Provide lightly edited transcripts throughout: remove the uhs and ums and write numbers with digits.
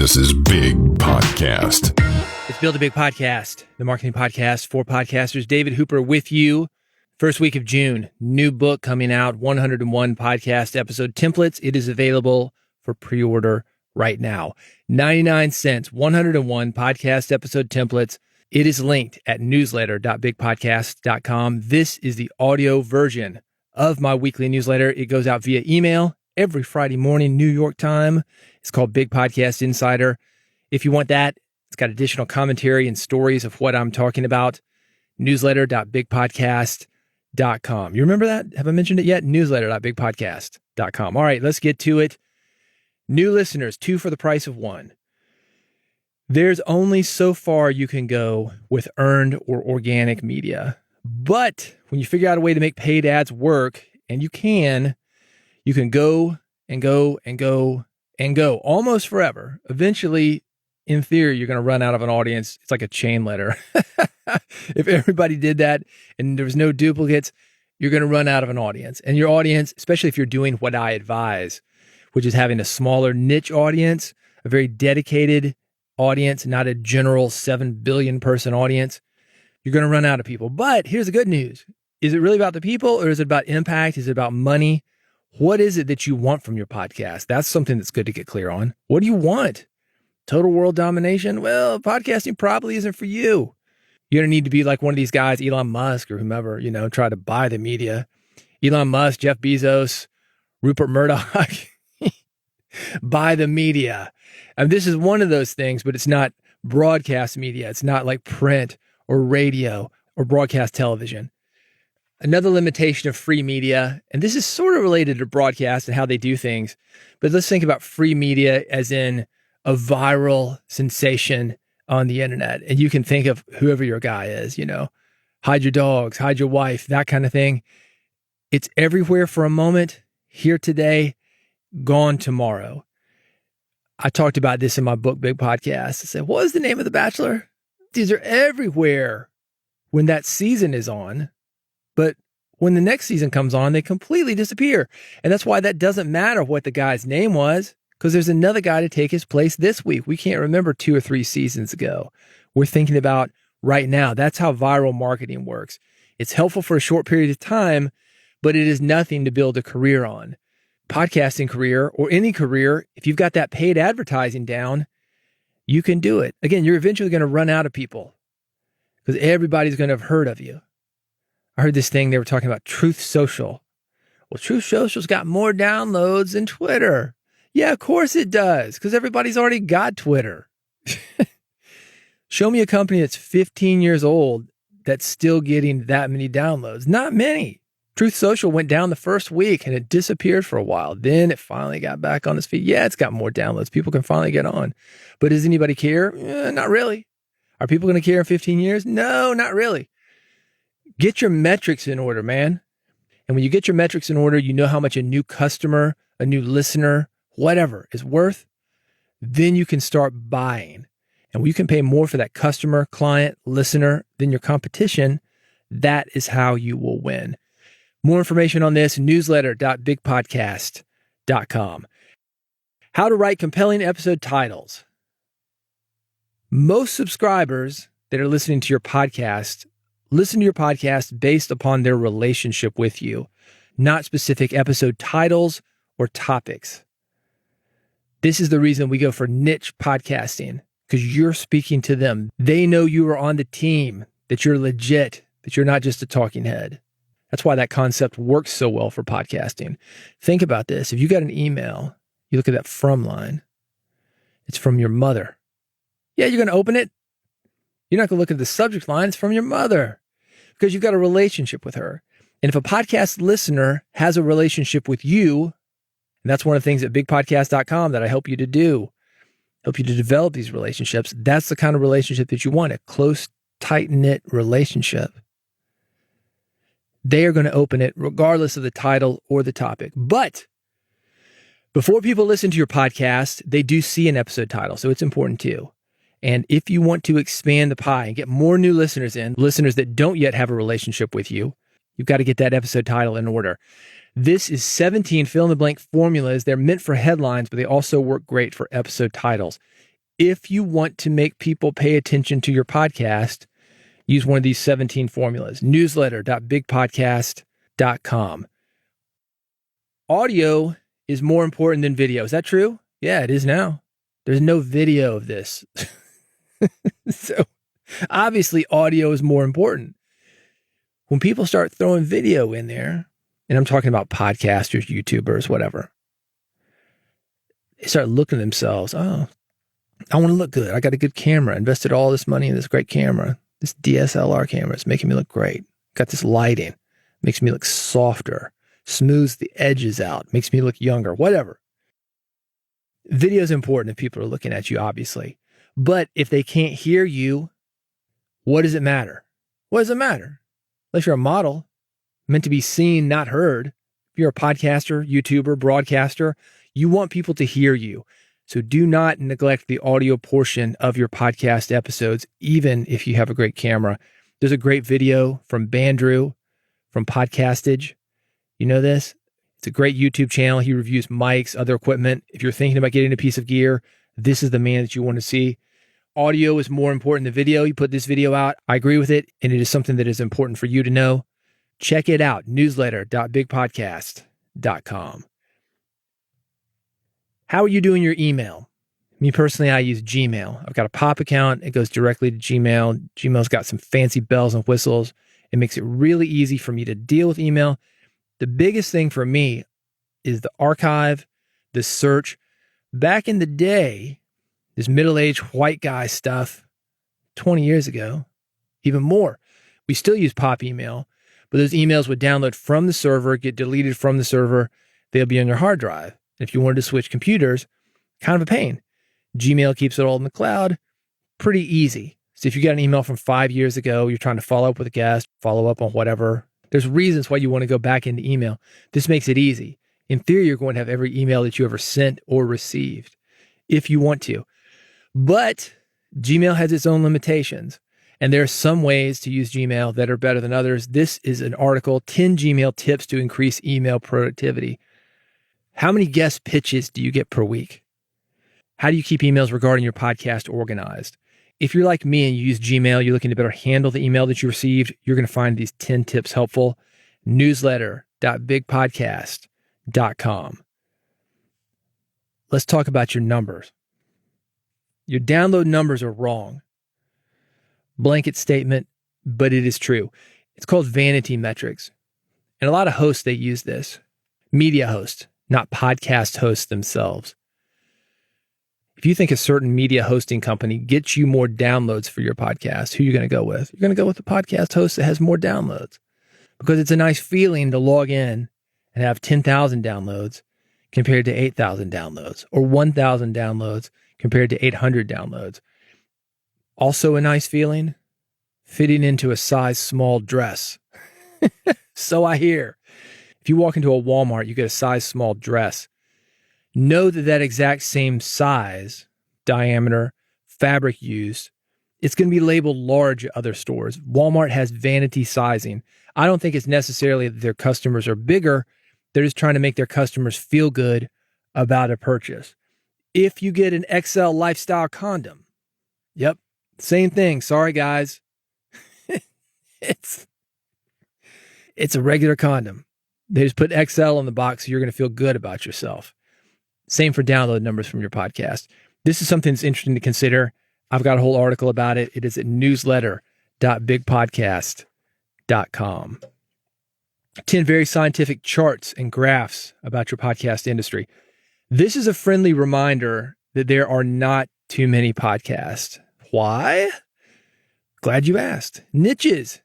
This is Big Podcast. It's Build a Big Podcast, the marketing podcast for podcasters. David Hooper with you. First week of June, new book coming out, 101 podcast episode templates. It is available for pre-order right now. 99 cents, 101 podcast episode templates. It is linked at newsletter.bigpodcast.com. This is the audio version of my weekly newsletter. It goes out via email every Friday morning, New York time. It's called Big Podcast Insider. If you want that, it's got additional commentary and stories of what I'm talking about. Newsletter.bigpodcast.com. You remember that? Have I mentioned it yet? Newsletter.bigpodcast.com. All right, let's get to it. New listeners, 2 for the price of 1. There's only so far you can go with earned or organic media. But when you figure out a way to make paid ads work, and you can go and go and go and go almost forever. Eventually, in theory, you're going to run out of an audience. It's like a chain letter. If everybody did that and there was no duplicates, you're going to run out of an audience. And your audience, especially if you're doing what I advise, which is having a smaller niche audience, a very dedicated audience, not a general 7 billion person audience, you're going to run out of people. But here's the good news. Is it really about the people, or is it about impact? Is it about money? What is it that you want from your podcast? That's something that's good to get clear on. What do you want? Total world domination? Well, podcasting probably isn't for you. You're going to need to be like one of these guys, Elon Musk or whomever, try to buy the media. Elon Musk, Jeff Bezos, Rupert Murdoch, buy the media. And this is one of those things, but it's not broadcast media. It's not like print or radio or broadcast television. Another limitation of free media, and this is sort of related to broadcast and how they do things, but let's think about free media as in a viral sensation on the internet. And you can think of whoever your guy is, hide your dogs, hide your wife, that kind of thing. It's everywhere for a moment, here today, gone tomorrow. I talked about this in my book, Big Podcast. I said, what is the name of The Bachelor? These are everywhere when that season is on. But when the next season comes on, they completely disappear. And that's why that doesn't matter what the guy's name was, because there's another guy to take his place this week. We can't remember 2 or 3 seasons ago. We're thinking about right now. That's how viral marketing works. It's helpful for a short period of time, but it is nothing to build a career on. Podcasting career or any career, if you've got that paid advertising down, you can do it. Again, you're eventually going to run out of people because everybody's going to have heard of you. I heard this thing, they were talking about Truth Social. Well, Truth Social's got more downloads than Twitter. Yeah, of course it does, because everybody's already got Twitter. Show me a company that's 15 years old that's still getting that many downloads. Not many. Truth Social went down the first week and it disappeared for a while. Then it finally got back on its feet. Yeah, it's got more downloads. People can finally get on. But does anybody care? Not really. Are people going to care in 15 years? No, not really. Get your metrics in order, man. And when you get your metrics in order, you know how much a new customer, a new listener, whatever is worth. Then you can start buying. And when you can pay more for that customer, client, listener than your competition, that is how you will win. More information on this, newsletter.bigpodcast.com. How to write compelling episode titles. Most subscribers that are listening to your podcast listen to your podcast based upon their relationship with you, not specific episode titles or topics. This is the reason we go for niche podcasting, because you're speaking to them. They know you are on the team, that you're legit, that you're not just a talking head. That's why that concept works so well for podcasting. Think about this. If you got an email, you look at that from line, it's from your mother. Yeah, you're going to open it. You're not going to look at the subject line. It's from your mother because you've got a relationship with her. And if a podcast listener has a relationship with you, and that's one of the things at bigpodcast.com that I help you to do, help you to develop these relationships, that's the kind of relationship that you want, a close, tight-knit relationship. They are going to open it regardless of the title or the topic. But before people listen to your podcast, they do see an episode title, so it's important too. And if you want to expand the pie and get more new listeners in, listeners that don't yet have a relationship with you, you've got to get that episode title in order. This is 17 fill-in-the-blank formulas. They're meant for headlines, but they also work great for episode titles. If you want to make people pay attention to your podcast, use one of these 17 formulas. Newsletter.bigpodcast.com. Audio is more important than video. Is that true? Yeah, it is now. There's no video of this. So obviously audio is more important. When people start throwing video in there, and I'm talking about podcasters, YouTubers, whatever, they start looking at themselves. Oh, I want to look good. I got a good camera. I invested all this money in this great camera. This DSLR camera is making me look great. Got this lighting. Makes me look softer. Smooths the edges out. Makes me look younger. Whatever. Video is important if people are looking at you, obviously. But if they can't hear you, what does it matter? What does it matter? Unless you're a model, meant to be seen, not heard. If you're a podcaster, YouTuber, broadcaster, you want people to hear you. So do not neglect the audio portion of your podcast episodes, even if you have a great camera. There's a great video from Bandrew from Podcastage. You know this? It's a great YouTube channel. He reviews mics, other equipment. If you're thinking about getting a piece of gear, this is the man that you want to see. Audio is more important than video. You put this video out. I agree with it, and it is something that is important for you to know. Check it out, newsletter.bigpodcast.com. How are you doing your email? Me personally, I use Gmail. I've got a Pop account. It goes directly to Gmail. Gmail's got some fancy bells and whistles. It makes it really easy for me to deal with email. The biggest thing for me is the archive, the search. Back in the day, this middle-aged white guy stuff, 20 years ago, even more. We still use Pop email, but those emails would download from the server, get deleted from the server. They'll be on your hard drive. If you wanted to switch computers, kind of a pain. Gmail keeps it all in the cloud. Pretty easy. So if you got an email from 5 years ago, you're trying to follow up with a guest, follow up on whatever, there's reasons why you want to go back into email. This makes it easy. In theory, you're going to have every email that you ever sent or received if you want to. But Gmail has its own limitations. And there are some ways to use Gmail that are better than others. This is an article, 10 Gmail tips to increase email productivity. How many guest pitches do you get per week? How do you keep emails regarding your podcast organized? If you're like me and you use Gmail, you're looking to better handle the email that you received, you're going to find these 10 tips helpful. Newsletter.bigpodcast.com. Let's talk about your numbers. Your download numbers are wrong. Blanket statement, but it is true. It's called vanity metrics. And a lot of hosts, they use this. Media hosts, not podcast hosts themselves. If you think a certain media hosting company gets you more downloads for your podcast, who are you going to go with? You're going to go with the podcast host that has more downloads because it's a nice feeling to log in and have 10,000 downloads compared to 8,000 downloads or 1,000 downloads compared to 800 downloads. Also a nice feeling, fitting into a size small dress. So I hear. If you walk into a Walmart, you get a size small dress. Know that that exact same size, diameter, fabric used, it's going to be labeled large at other stores. Walmart has vanity sizing. I don't think it's necessarily that their customers are bigger. They're just trying to make their customers feel good about a purchase. If you get an XL lifestyle condom, yep, same thing. Sorry, guys. It's a regular condom. They just put XL on the box so you're going to feel good about yourself. Same for download numbers from your podcast. This is something that's interesting to consider. I've got a whole article about it. It is at newsletter.bigpodcast.com. 10 very scientific charts and graphs about your podcast industry. This is a friendly reminder that there are not too many podcasts. Why? Glad you asked. Niches.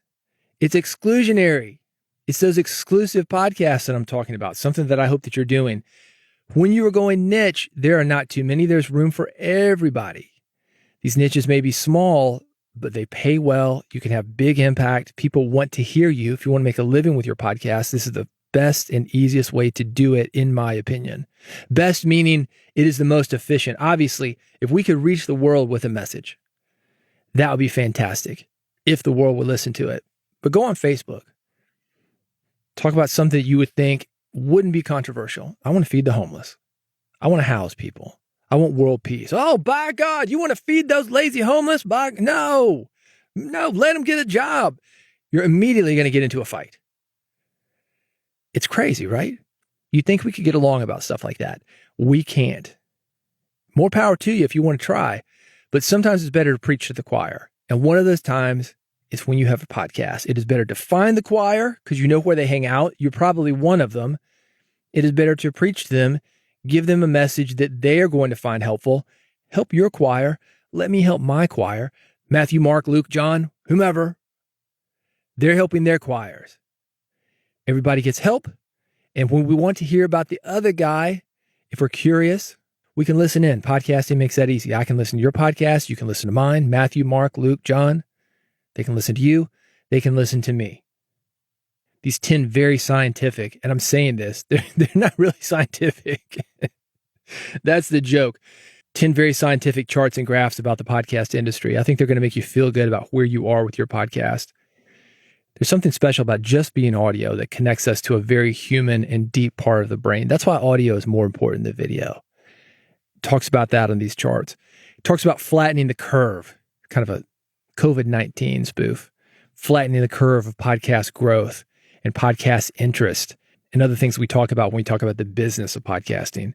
It's exclusionary. It's those exclusive podcasts that I'm talking about, something that I hope that you're doing. When you are going niche, there are not too many. There's room for everybody. These niches may be small, but they pay well. You can have big impact. People want to hear you. If you want to make a living with your podcast, this is the best and easiest way to do it, in my opinion. Best meaning it is the most efficient. Obviously, if we could reach the world with a message, that would be fantastic if the world would listen to it. But go on Facebook. Talk about something that you would think wouldn't be controversial. I want to feed the homeless. I want to house people. I want world peace. Oh, by God, you want to feed those lazy homeless? No, let them get a job. You're immediately going to get into a fight. It's crazy, right? You'd think we could get along about stuff like that. We can't. More power to you if you want to try, but sometimes it's better to preach to the choir. And one of those times is when you have a podcast. It is better to find the choir because you know where they hang out. You're probably one of them. It is better to preach to them, give them a message that they are going to find helpful. Help your choir. Let me help my choir. Matthew, Mark, Luke, John, whomever. They're helping their choirs. Everybody gets help. And when we want to hear about the other guy, if we're curious, we can listen in. Podcasting makes that easy. I can listen to your podcast. You can listen to mine. Matthew, Mark, Luke, John. They can listen to you. They can listen to me. These 10 very scientific, and I'm saying this, they're not really scientific. That's the joke. 10 very scientific charts and graphs about the podcast industry. I think they're going to make you feel good about where you are with your podcast. There's something special about just being audio that connects us to a very human and deep part of the brain. That's why audio is more important than video. It talks about that on these charts. It talks about flattening the curve, kind of a COVID-19 spoof, flattening the curve of podcast growth and podcast interest and other things we talk about when we talk about the business of podcasting.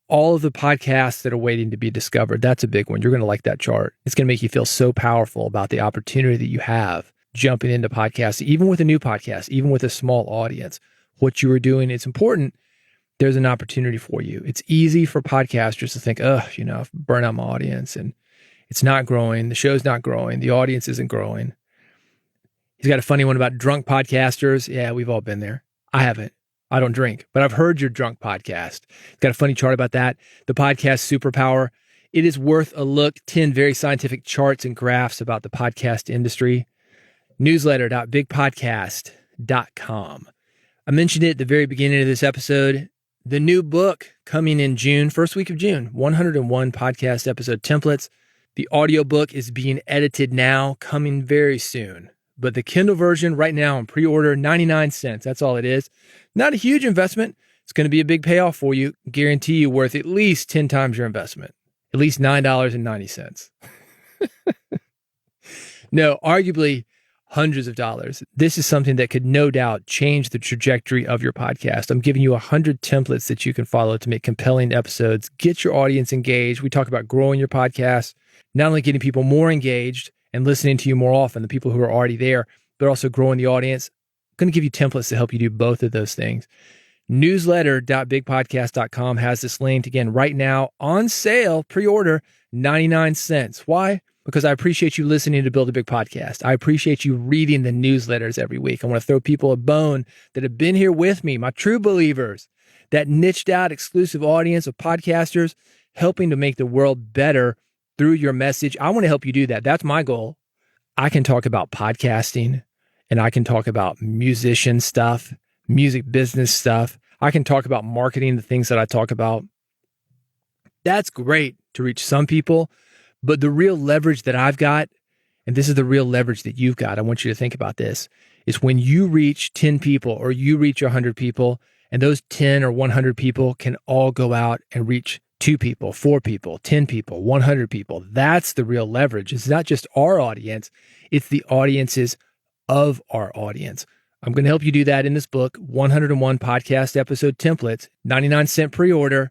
All of the podcasts that are waiting to be discovered, that's a big one. You're going to like that chart. It's going to make you feel so powerful about the opportunity that you have jumping into podcasts, even with a new podcast, even with a small audience. What you are doing, it's important. There's an opportunity for you. It's easy for podcasters to think, I've burned out my audience and it's not growing. The show's not growing. The audience isn't growing. He's got a funny one about drunk podcasters. Yeah, we've all been there. I haven't. I don't drink, but I've heard your drunk podcast. He's got a funny chart about that. The podcast superpower. It is worth a look. 10 very scientific charts and graphs about the podcast industry. Newsletter.bigpodcast.com. I mentioned it at the very beginning of this episode. The new book coming in June, first week of June, 101 podcast episode templates. The audiobook is being edited now, coming very soon. But the Kindle version right now on pre-order, 99 cents. That's all it is. Not a huge investment. It's going to be a big payoff for you. Guarantee you worth at least 10 times your investment. At least $9.90. No, arguably hundreds of dollars. This is something that could no doubt change the trajectory of your podcast. I'm giving you 100 templates that you can follow to make compelling episodes, get your audience engaged. We talk about growing your podcast, not only getting people more engaged and listening to you more often, the people who are already there, but also growing the audience. I'm going to give you templates to help you do both of those things. Newsletter.bigpodcast.com has this linked again right now on sale, pre-order, 99 cents. Why? Because I appreciate you listening to Build a Big Podcast. I appreciate you reading the newsletters every week. I want to throw people a bone that have been here with me, my true believers, that niched out exclusive audience of podcasters, helping to make the world better through your message. I want to help you do that. That's my goal. I can talk about podcasting and I can talk about musician stuff, music business stuff. I can talk about marketing, the things that I talk about. That's great to reach some people. But the real leverage that I've got, and this is the real leverage that you've got, I want you to think about this, is when you reach 10 people or you reach 100 people, and those 10 or 100 people can all go out and reach 2 people, 4 people, 10 people, 100 people. That's the real leverage. It's not just our audience, it's the audiences of our audience. I'm going to help you do that in this book, 101 podcast episode templates, 99 cent pre-order.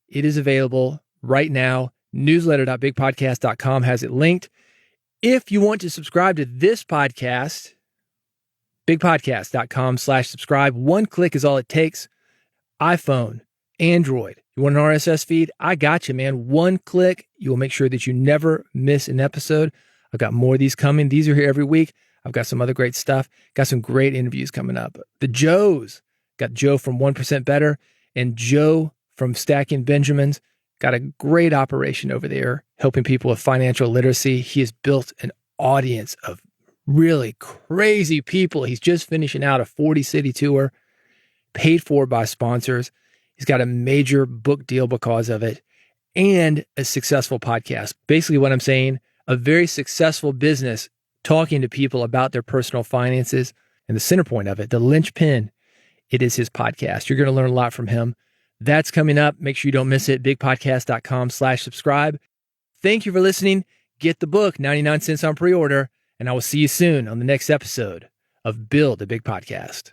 It is available right now. Newsletter.bigpodcast.com has it linked. If you want to subscribe to this podcast, bigpodcast.com/subscribe. One click is all it takes. iPhone, Android. You want an RSS feed? I got you, man. One click. You will make sure that you never miss an episode. I've got more of these coming. These are here every week. I've got some other great stuff. Got some great interviews coming up. The Joes. Got Joe from 1% Better and Joe from Stacking Benjamins. Got a great operation over there helping people with financial literacy. He has built an audience of really crazy people. He's just finishing out a 40-city tour, paid for by sponsors. He's got a major book deal because of it and a successful podcast. Basically what I'm saying, a very successful business talking to people about their personal finances. And the center point of it, the linchpin, it is his podcast. You're going to learn a lot from him. That's coming up. Make sure you don't miss it. bigpodcast.com/subscribe. Thank you for listening. Get the book, 99 cents on pre-order, and I will see you soon on the next episode of Build a Big Podcast.